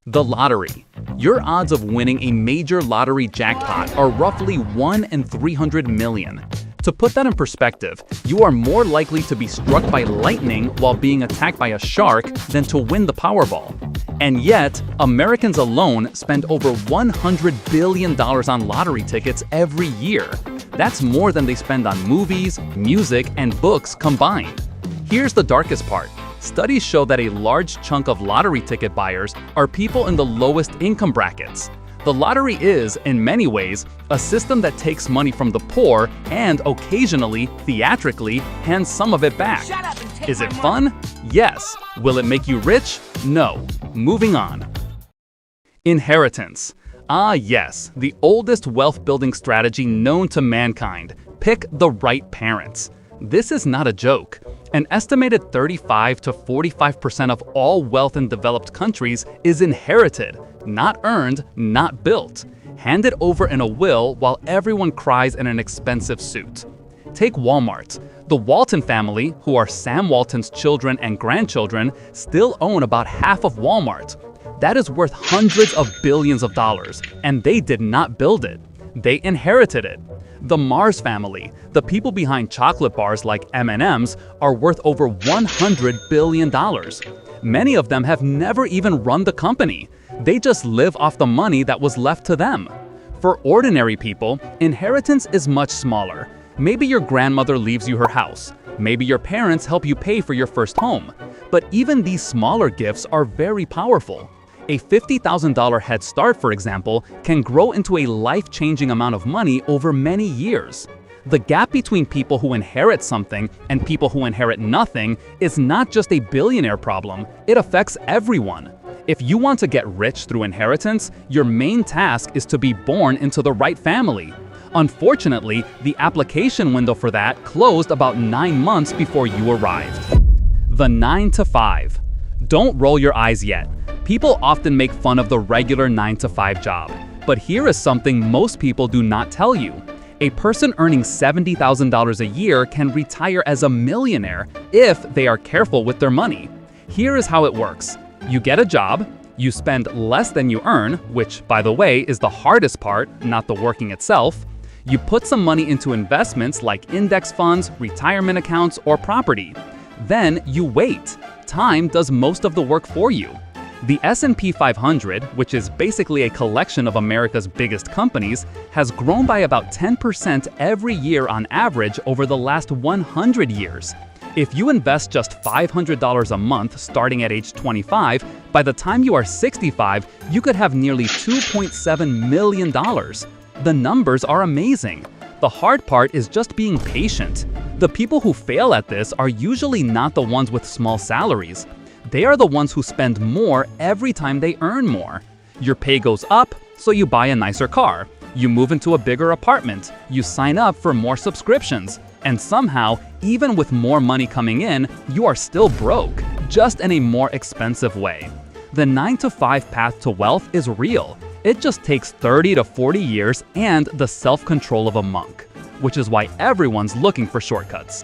The lottery. Your odds of winning a major lottery jackpot are roughly 1 in 300 million. To put that in perspective, you are more likely to be struck by lightning while being attacked by a shark than to win the Powerball. And yet, Americans alone spend over $100 billion on lottery tickets every year. That's more than they spend on movies, music, and books combined. Here's the darkest part. Studies show that a large chunk of lottery ticket buyers are people in the lowest income brackets. The lottery is, in many ways, a system that takes money from the poor and occasionally, theatrically, hands some of it back. Is it fun? Yes. Will it make you rich? No. Moving on. Inheritance. Ah yes, the oldest wealth-building strategy known to mankind. Pick the right parents. This is not a joke. An estimated 35 to 45% of all wealth in developed countries is inherited, not earned, not built, handed over in a will while everyone cries in an expensive suit. Take Walmart. The Walton family, who are Sam Walton's children and grandchildren, still own about half of Walmart. That is worth hundreds of billions of dollars, and they did not build it. They inherited it. The Mars family, the people behind chocolate bars like M&M's, are worth over $100 billion. Many of them have never even run the company. They just live off the money that was left to them. For ordinary people, inheritance is much smaller. Maybe your grandmother leaves you her house. Maybe your parents help you pay for your first home. But even these smaller gifts are very powerful. A $50,000 head start, for example, can grow into a life-changing amount of money over many years. The gap between people who inherit something and people who inherit nothing is not just a billionaire problem, it affects everyone. If you want to get rich through inheritance, your main task is to be born into the right family. Unfortunately, the application window for that closed about 9 months before you arrived. The 9 to 5. Don't roll your eyes yet. People often make fun of the regular 9-to-5 job, but here is something most people do not tell you. A person earning $70,000 a year can retire as a millionaire if they are careful with their money. Here is how it works. You get a job, you spend less than you earn, which, by the way, is the hardest part, not the working itself. You put some money into investments like index funds, retirement accounts, or property. Then you wait. Time does most of the work for you. The S&P 500, which is basically a collection of America's biggest companies, has grown by about 10% every year on average over the last 100 years. If you invest just $500 a month starting at age 25, by the time you are 65, you could have nearly $2.7 million. The numbers are amazing. The hard part is just being patient. The people who fail at this are usually not the ones with small salaries. They are the ones who spend more every time they earn more. Your pay goes up, so you buy a nicer car. You move into a bigger apartment. You sign up for more subscriptions. And somehow, even with more money coming in, you are still broke, just in a more expensive way. The 9-to-5 path to wealth is real. It just takes 30 to 40 years and the self-control of a monk, which is why everyone's looking for shortcuts.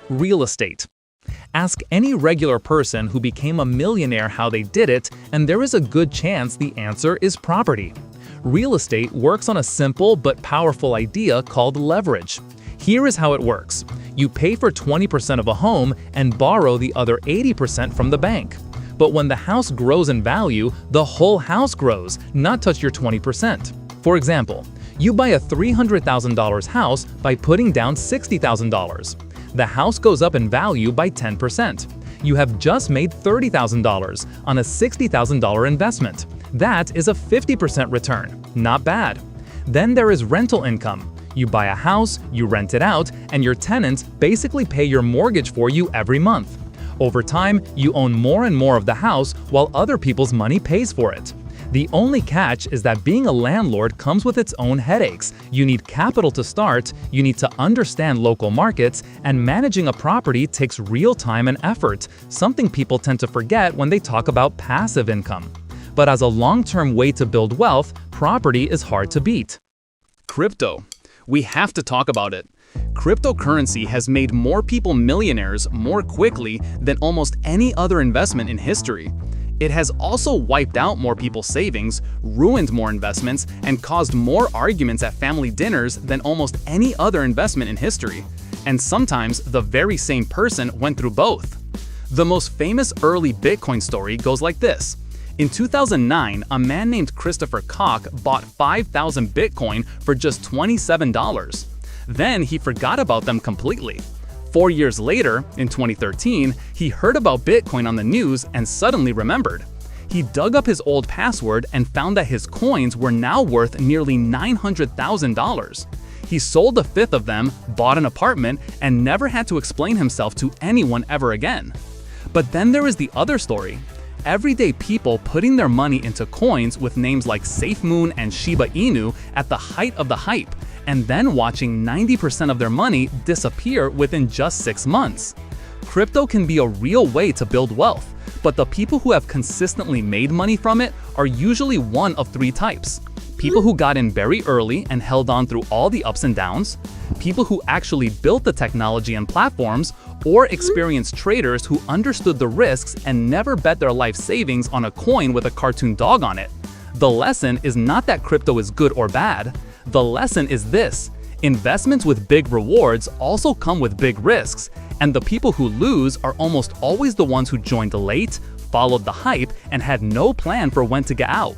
Real estate. Ask any regular person who became a millionaire how they did it, and there is a good chance the answer is property. Real estate works on a simple but powerful idea called leverage. Here is how it works. You pay for 20% of a home and borrow the other 80% from the bank. But when the house grows in value, the whole house grows, not just your 20%. For example, you buy a $300,000 house by putting down $60,000. The house goes up in value by 10%. You have just made $30,000 on a $60,000 investment. That is a 50% return. Not bad. Then there is rental income. You buy a house, you rent it out, and your tenants basically pay your mortgage for you every month. Over time, you own more and more of the house while other people's money pays for it. The only catch is that being a landlord comes with its own headaches. You need capital to start, you need to understand local markets, and managing a property takes real time and effort, something people tend to forget when they talk about passive income. But as a long-term way to build wealth, property is hard to beat. Crypto. We have to talk about it. Cryptocurrency has made more people millionaires more quickly than almost any other investment in history. It has also wiped out more people's savings, ruined more investments, and caused more arguments at family dinners than almost any other investment in history. And sometimes the very same person went through both. The most famous early Bitcoin story goes like this. In 2009, a man named Christopher Koch bought 5,000 Bitcoin for just $27. Then he forgot about them completely. 4 years later, in 2013, he heard about Bitcoin on the news and suddenly remembered. He dug up his old password and found that his coins were now worth nearly $900,000. He sold a fifth of them, bought an apartment, and never had to explain himself to anyone ever again. But then there is the other story. Everyday people putting their money into coins with names like SafeMoon and Shiba Inu at the height of the hype, and then watching 90% of their money disappear within just 6 months. Crypto can be a real way to build wealth, but the people who have consistently made money from it are usually one of 3 types. People who got in very early and held on through all the ups and downs, people who actually built the technology and platforms, or experienced traders who understood the risks and never bet their life savings on a coin with a cartoon dog on it. The lesson is not that crypto is good or bad. The lesson is this: investments with big rewards also come with big risks, and the people who lose are almost always the ones who joined late, followed the hype, and had no plan for when to get out.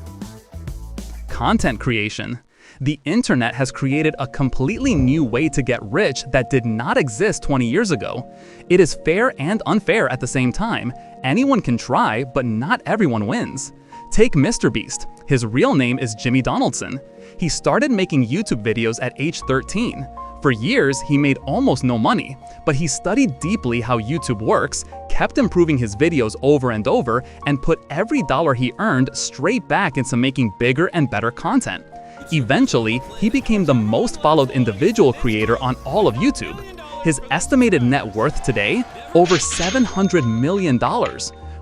Content creation. The internet has created a completely new way to get rich that did not exist 20 years ago. It is fair and unfair at the same time. Anyone can try, but not everyone wins. Take MrBeast. His real name is Jimmy Donaldson. He started making YouTube videos at age 13. For years, he made almost no money, but he studied deeply how YouTube works, kept improving his videos over and over, and put every dollar he earned straight back into making bigger and better content. Eventually, he became the most followed individual creator on all of YouTube. His estimated net worth today, over $700 million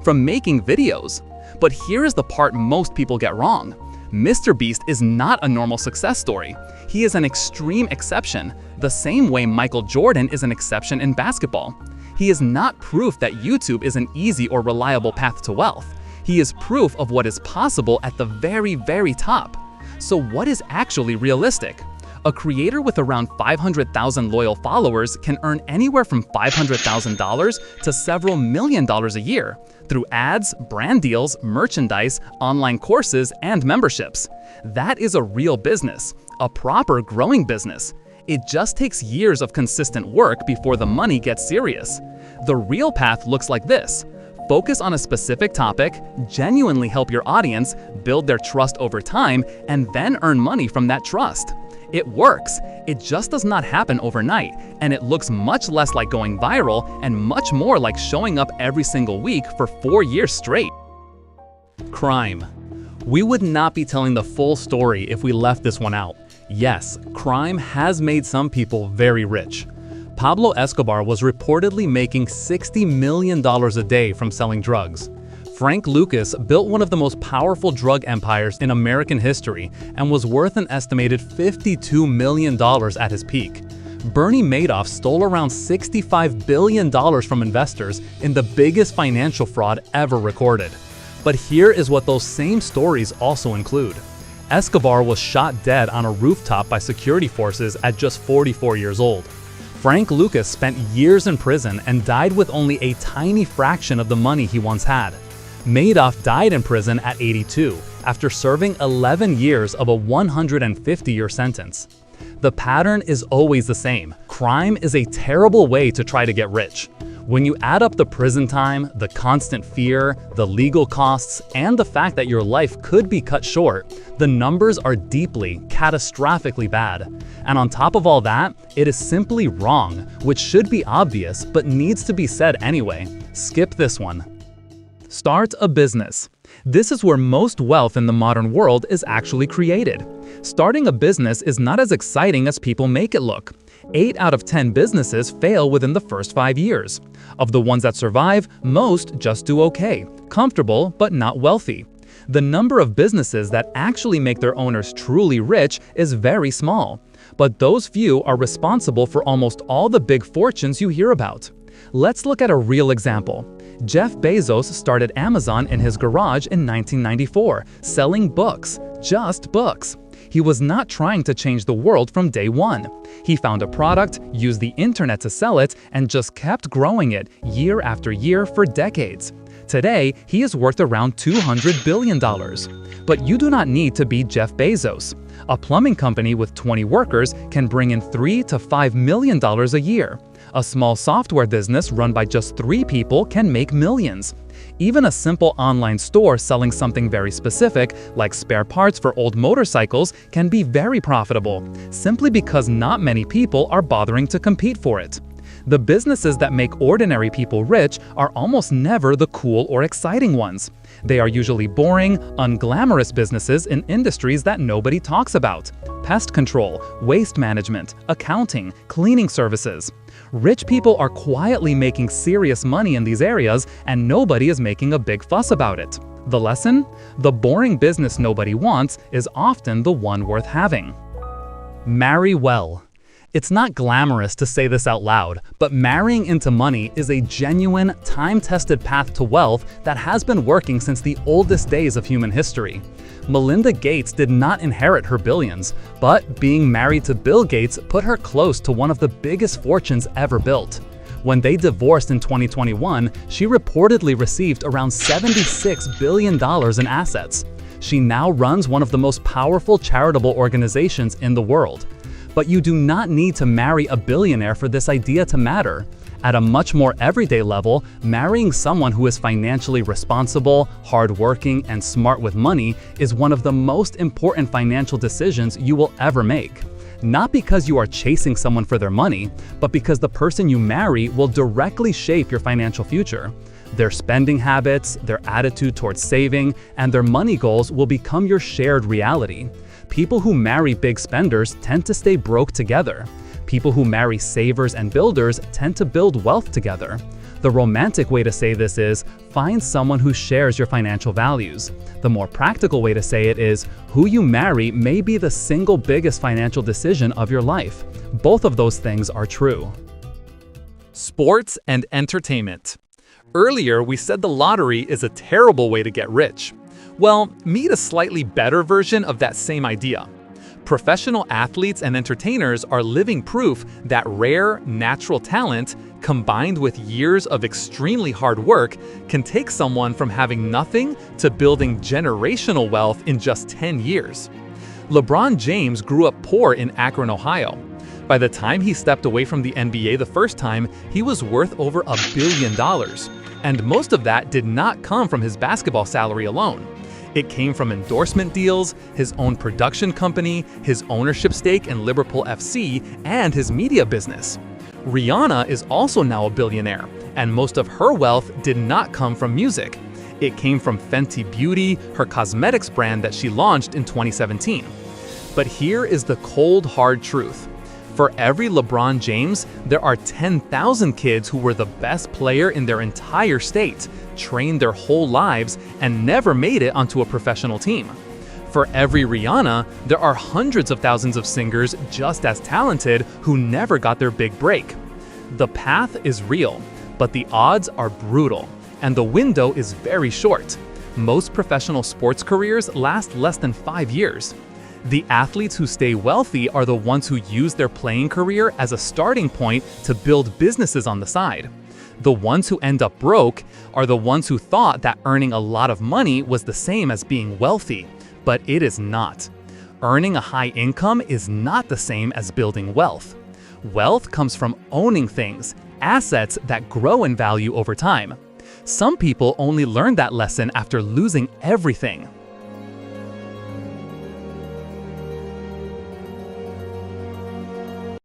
from making videos. But here is the part most people get wrong. MrBeast is not a normal success story. He is an extreme exception, the same way Michael Jordan is an exception in basketball. He is not proof that YouTube is an easy or reliable path to wealth. He is proof of what is possible at the very, very top. So what is actually realistic? A creator with around 500,000 loyal followers can earn anywhere from $500,000 to several million dollars a year through ads, brand deals, merchandise, online courses, and memberships. That is a real business, a proper growing business. It just takes years of consistent work before the money gets serious. The real path looks like this. Focus on a specific topic, genuinely help your audience, build their trust over time, and then earn money from that trust. It works. It just does not happen overnight, and it looks much less like going viral and much more like showing up every single week for 4 years straight. Crime. We would not be telling the full story if we left this one out. Yes, crime has made some people very rich. Pablo Escobar was reportedly making $60 million a day from selling drugs. Frank Lucas built one of the most powerful drug empires in American history and was worth an estimated $52 million at his peak. Bernie Madoff stole around $65 billion from investors in the biggest financial fraud ever recorded. But here is what those same stories also include. Escobar was shot dead on a rooftop by security forces at just 44 years old. Frank Lucas spent years in prison and died with only a tiny fraction of the money he once had. Madoff died in prison at 82 after serving 11 years of a 150-year sentence. The pattern is always the same. Crime is a terrible way to try to get rich. When you add up the prison time, the constant fear, the legal costs, and the fact that your life could be cut short, the numbers are deeply, catastrophically bad. And on top of all that, it is simply wrong, which should be obvious but needs to be said anyway. Skip this one. Start a business. This is where most wealth in the modern world is actually created. Starting a business is not as exciting as people make it look. 8 out of 10 businesses fail within the first 5 years. Of the ones that survive, most just do okay, comfortable but not wealthy. The number of businesses that actually make their owners truly rich is very small, but those few are responsible for almost all the big fortunes you hear about. Let's look at a real example. Jeff Bezos started Amazon in his garage in 1994, selling books, just books. He was not trying to change the world from day one. He found a product, used the internet to sell it, and just kept growing it year after year for decades. Today, he is worth around $200 billion. But you do not need to be Jeff Bezos. A plumbing company with 20 workers can bring in $3 to $5 million a year. A small software business run by just 3 people can make millions. Even a simple online store selling something very specific, like spare parts for old motorcycles, can be very profitable, simply because not many people are bothering to compete for it. The businesses that make ordinary people rich are almost never the cool or exciting ones. They are usually boring, unglamorous businesses in industries that nobody talks about: pest control, waste management, accounting, cleaning services. Rich people are quietly making serious money in these areas, and nobody is making a big fuss about it. The lesson? The boring business nobody wants is often the one worth having. Marry well. It's not glamorous to say this out loud, but marrying into money is a genuine, time-tested path to wealth that has been working since the oldest days of human history. Melinda Gates did not inherit her billions, but being married to Bill Gates put her close to one of the biggest fortunes ever built. When they divorced in 2021, she reportedly received around $76 billion in assets. She now runs one of the most powerful charitable organizations in the world. But you do not need to marry a billionaire for this idea to matter. At a much more everyday level, marrying someone who is financially responsible, hardworking, and smart with money is one of the most important financial decisions you will ever make. Not because you are chasing someone for their money, but because the person you marry will directly shape your financial future. Their spending habits, their attitude towards saving, and their money goals will become your shared reality. People who marry big spenders tend to stay broke together. People who marry savers and builders tend to build wealth together. The romantic way to say this is, find someone who shares your financial values. The more practical way to say it is, who you marry may be the single biggest financial decision of your life. Both of those things are true. Sports and entertainment. Earlier, we said the lottery is a terrible way to get rich. Well, meet a slightly better version of that same idea. Professional athletes and entertainers are living proof that rare, natural talent, combined with years of extremely hard work, can take someone from having nothing to building generational wealth in just 10 years. LeBron James grew up poor in Akron, Ohio. By the time he stepped away from the NBA the first time, he was worth over $1 billion. And most of that did not come from his basketball salary alone. It came from endorsement deals, his own production company, his ownership stake in Liverpool FC, and his media business. Rihanna is also now a billionaire, and most of her wealth did not come from music. It came from Fenty Beauty, her cosmetics brand that she launched in 2017. But here is the cold, hard truth. For every LeBron James, there are 10,000 kids who were the best player in their entire state, trained their whole lives, and never made it onto a professional team. For every Rihanna, there are hundreds of thousands of singers just as talented who never got their big break. The path is real, but the odds are brutal, and the window is very short. Most professional sports careers last less than 5 years. The athletes who stay wealthy are the ones who use their playing career as a starting point to build businesses on the side. The ones who end up broke are the ones who thought that earning a lot of money was the same as being wealthy, but it is not. Earning a high income is not the same as building wealth. Wealth comes from owning things, assets that grow in value over time. Some people only learn that lesson after losing everything.